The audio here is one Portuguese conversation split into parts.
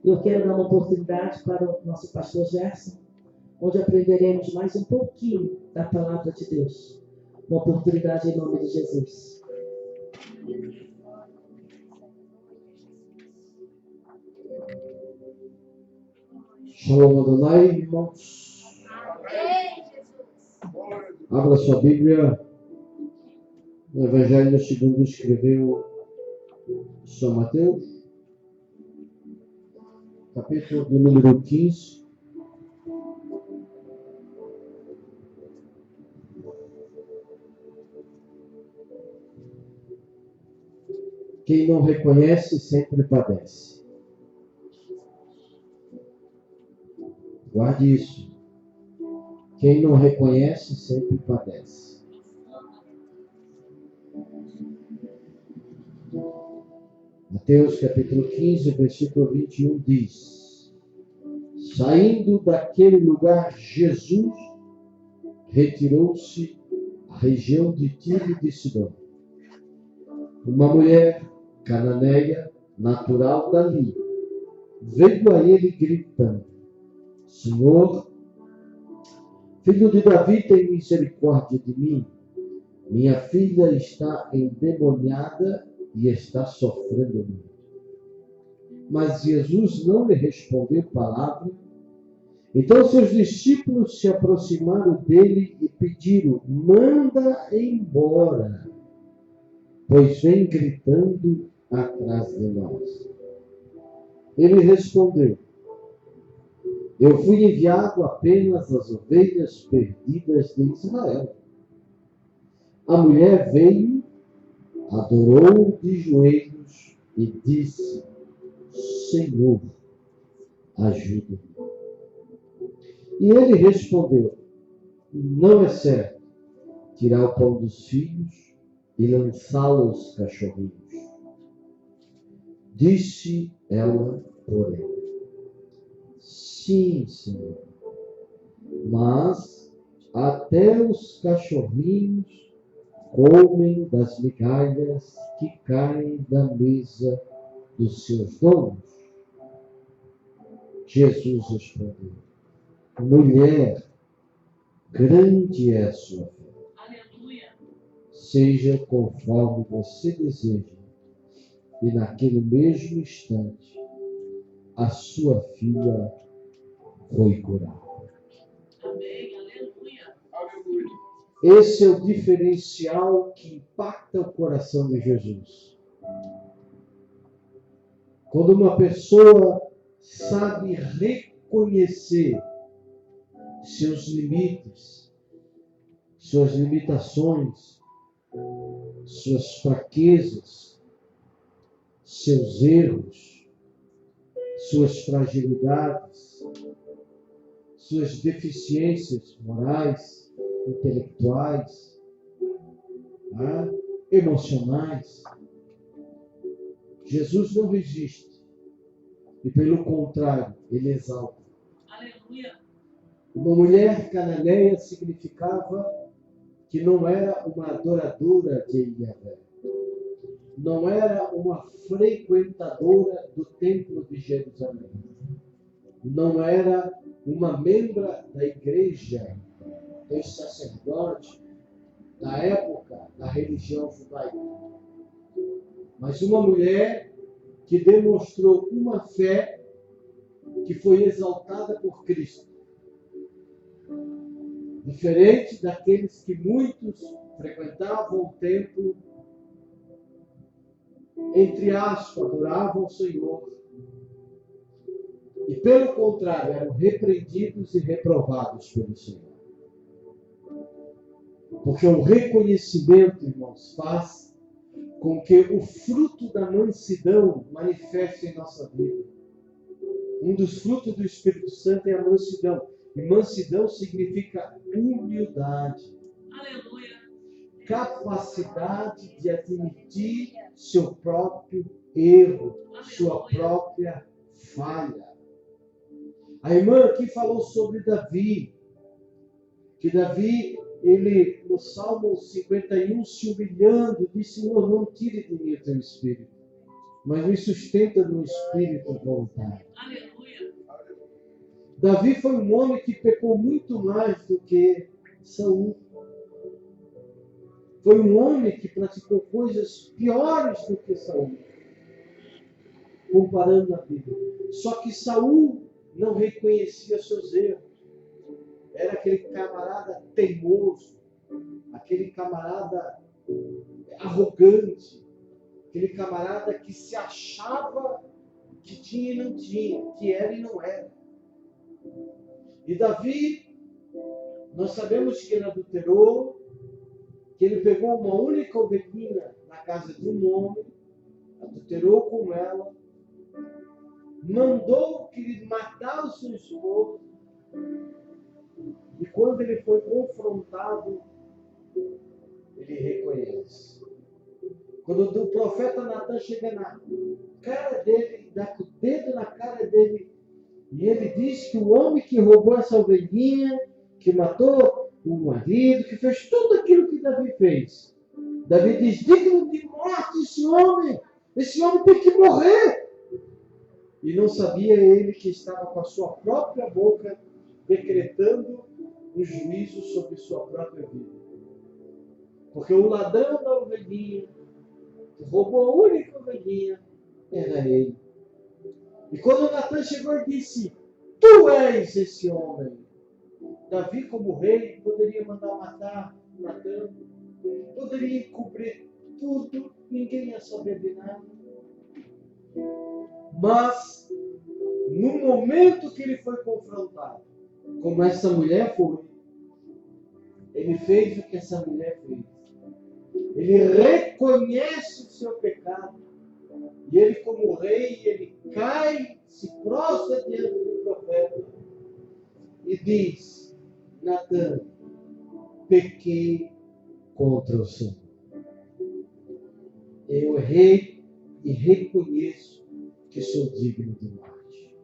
Eu quero dar uma oportunidade para o nosso pastor Gerson, onde aprenderemos mais um pouquinho da palavra de Deus. Uma oportunidade em nome de Jesus. Shalom Adonai, irmãos. Abra sua Bíblia no Evangelho segundo escreveu São Mateus, capítulo de número 15. Quem não reconhece sempre padece. Guarde isso. Quem não reconhece sempre padece. Mateus capítulo 15, versículo 21 diz: Saindo daquele lugar, Jesus retirou-se à região de Tiro e de Sidom. Uma mulher cananeia, natural dali, veio a ele gritando: Senhor, filho de Davi, tem misericórdia de mim. Minha filha está endemoniada e está sofrendo muito. Mas Jesus não lhe respondeu palavra. Então seus discípulos se aproximaram dele e pediram: manda embora, pois vem gritando atrás de nós. Ele respondeu: eu fui enviado apenas às ovelhas perdidas de Israel. A mulher veio, adorou de joelhos e disse: Senhor, ajuda-me. E ele respondeu: não é certo tirar o pão dos filhos e lançá-lo aos cachorrinhos. Disse ela, porém: sim, Senhor, mas até os cachorrinhos comem das migalhas que caem da mesa dos seus donos. Jesus respondeu: mulher, grande é a sua fé. Aleluia. Seja conforme você deseja. E naquele mesmo instante, a sua filha foi curada. Amém. Aleluia. Esse é o diferencial que impacta o coração de Jesus. Quando uma pessoa sabe reconhecer seus limites, suas limitações, suas fraquezas, seus erros, suas fragilidades, suas deficiências morais, intelectuais, emocionais. Jesus não resiste. E pelo contrário, ele exalta. Aleluia. Uma mulher cananeia significava que não era uma adoradora de Yahvé. Não era uma frequentadora do templo de Jerusalém. Não era uma membra da igreja, dos sacerdotes, da época da religião judaica. Mas uma mulher que demonstrou uma fé que foi exaltada por Cristo. Diferente daqueles que muitos frequentavam o templo, entre aspas, adoravam o Senhor. E pelo contrário, eram repreendidos e reprovados pelo Senhor. Porque o reconhecimento, irmãos, faz com que o fruto da mansidão manifeste em nossa vida. Um dos frutos do Espírito Santo é a mansidão. E mansidão significa humildade. Aleluia. Capacidade de admitir seu próprio erro, sua própria falha. A irmã aqui falou sobre Davi. Que Davi, ele no Salmo 51, se humilhando, disse: Senhor, não tire de mim o teu espírito. mas me sustenta no espírito voluntário. Aleluia. Davi foi um homem que pecou muito mais do que Saul. Foi um homem que praticou coisas piores do que Saul, comparando a Bíblia. Só que Saul não reconhecia seus erros. Era aquele camarada teimoso, aquele camarada arrogante, aquele camarada que se achava que tinha e não tinha, que era e não era. E Davi, nós sabemos que ele adulterou, que ele pegou uma única ovelhinha na casa de um homem, adulterou com ela, mandou que ele matasse o seu esposo, e quando ele foi confrontado, ele reconhece. Quando o profeta Natan chega na cara dele, dá com o dedo na cara dele, e ele diz que o homem que roubou essa ovelhinha, que matou o marido, que fez tudo aquilo que Davi fez. Davi diz, digno de morte esse homem tem que morrer. E não sabia ele que estava com a sua própria boca decretando um juízo sobre sua própria vida. Porque o ladrão da ovelhinha, que roubou a única ovelhinha, era ele. E quando Natan chegou e disse, tu és esse homem. Davi, como rei, poderia mandar matar Natan, poderia encobrir tudo, ninguém ia saber de nada. Mas, no momento que ele foi confrontado, como essa mulher foi, ele fez o que essa mulher fez. Ele reconhece o seu pecado. E ele, como rei, ele cai, se prostra diante do profeta e diz, Natan, pequei contra o Senhor. Eu errei e reconheço que sou digno de morte.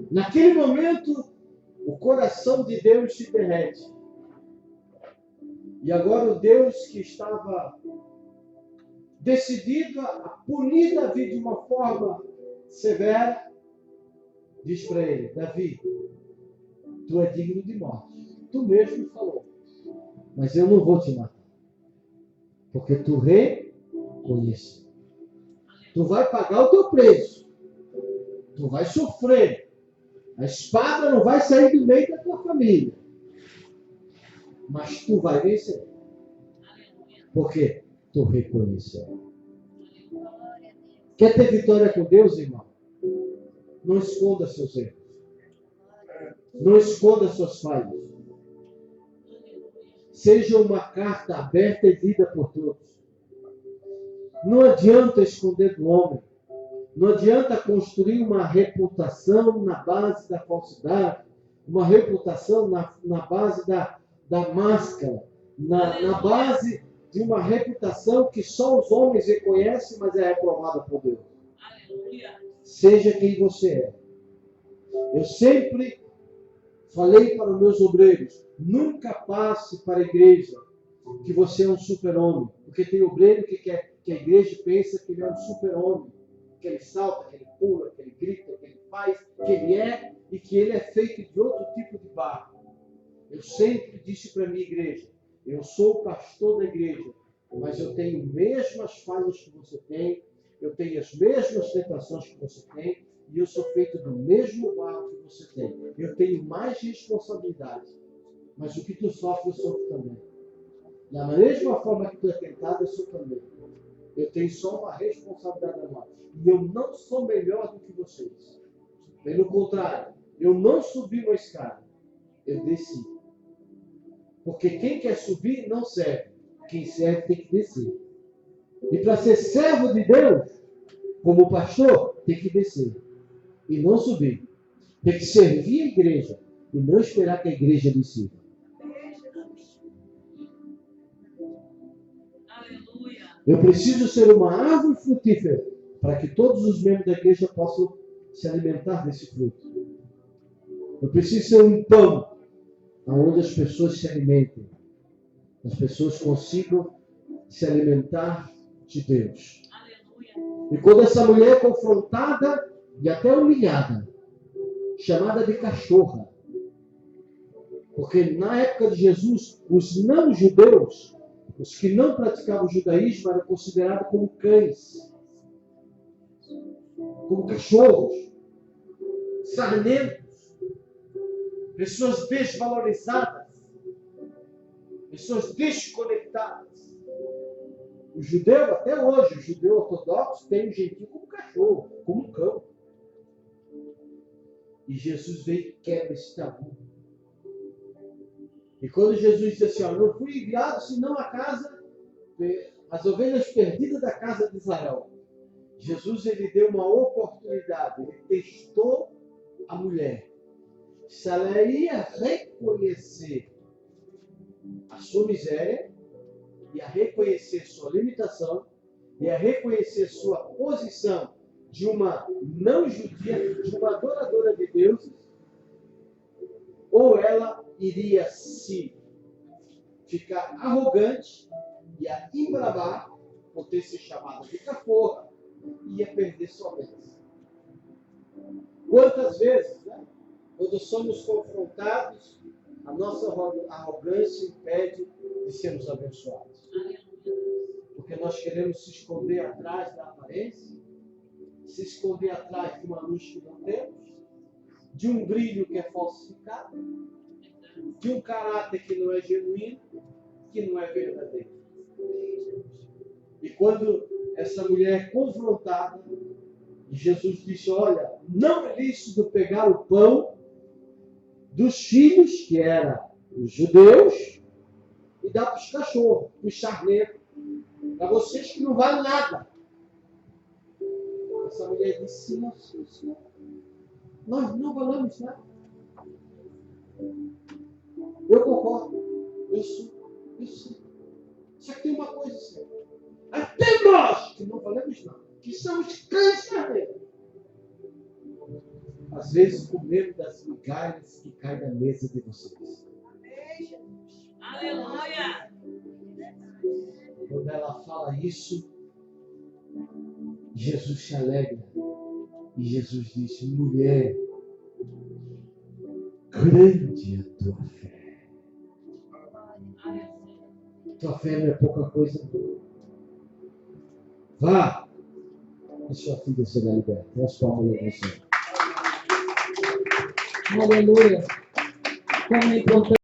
Naquele momento, o coração de Deus se derrete. E agora o Deus que estava decidido a punir Davi de uma forma severa, diz para ele, Davi, tu é digno de morte. Tu mesmo falou. Mas eu não vou te matar. Porque tu reconhece. Tu vai pagar o teu preço. Tu vai sofrer. A espada não vai sair do meio da tua família. Mas tu vai vencer. Porque tu reconheceu. Quer ter vitória com Deus, irmão? Não esconda seus erros. Não esconda suas falhas. Seja uma carta aberta e lida por todos. Não adianta esconder do homem. Não adianta construir uma reputação na base da falsidade, uma reputação na base da máscara, na base de uma reputação que só os homens reconhecem, mas é reprovada por Deus. Aleluia. Seja quem você é. Eu sempre falei para os meus obreiros, nunca passe para a igreja que você é um super-homem. Porque tem obreiro que quer que a igreja pense que ele é um super-homem. Que ele salta, que ele pula, que ele grita, que ele faz, que ele é, e que ele é feito de outro tipo de barro. Eu sempre disse para a minha igreja, eu sou o pastor da igreja, mas eu tenho as mesmas falhas que você tem, eu tenho as mesmas tentações que você tem, e eu sou feito do mesmo barro que você tem. Eu tenho mais responsabilidade, mas o que tu sofre, eu sofro também. Da mesma forma que tu é tentado, eu sou também. Eu tenho só uma responsabilidade a mais. E eu não sou melhor do que vocês. Pelo contrário, eu não subi uma escada, eu desci. Porque quem quer subir não serve. Quem serve tem que descer. E para ser servo de Deus, como pastor, tem que descer. E não subir. Tem que servir a igreja. E não esperar que a igreja lhe sirva. Aleluia. Eu preciso ser uma árvore frutífera para que todos os membros da igreja possam se alimentar desse fruto. Eu preciso ser um pão onde as pessoas se alimentem. As pessoas consigam se alimentar de Deus. E quando essa mulher é confrontada e até humilhada, chamada de cachorra, porque na época de Jesus, os não-judeus, os que não praticavam o judaísmo, eram considerados como cães, como cachorros, sarmentos, pessoas desvalorizadas, pessoas desconectadas. O judeu, até hoje, o judeu ortodoxo tem o gentio como cachorro, como um cão. E Jesus veio e quebra esse tabu. E quando Jesus disse assim, ó, não fui enviado senão a casa, as ovelhas perdidas da casa de Israel. Jesus, ele deu uma oportunidade, ele testou a mulher. Se ela ia reconhecer a sua miséria, ia reconhecer sua limitação, ia reconhecer sua posição de uma não judia, de uma adoradora de deuses, ou ela iria se ficar arrogante, ia embravar por ter se chamado de cachorra e ia perder sua bênção. Quantas vezes, né, quando somos confrontados, a nossa arrogância impede de sermos abençoados. Porque nós queremos se esconder atrás da aparência, se esconder atrás de uma luz que não temos, de um brilho que é falsificado, de um caráter que não é genuíno, que não é verdadeiro. E quando essa mulher é confrontada, e Jesus disse, olha, não é lícito pegar o pão dos filhos, que eram os judeus, e dar para os cachorros, para os charnetos, para vocês que não valem nada. Essa mulher disse, sim, senhor. Nós não valemos nada. Eu concordo. Eu sou. Só que tem uma coisa, Senhor. Até nós, que não valemos nada, que somos cães charneiros, às vezes comemos das migalhas que caem da mesa de vocês. Aleluia. Quando ela fala isso, Jesus se alegra. E Jesus disse, mulher, grande é a tua fé. Tua fé não é pouca coisa. Vá, e sua filha será liberta. É a sua mulher, Senhor. Aleluia. Como é importante.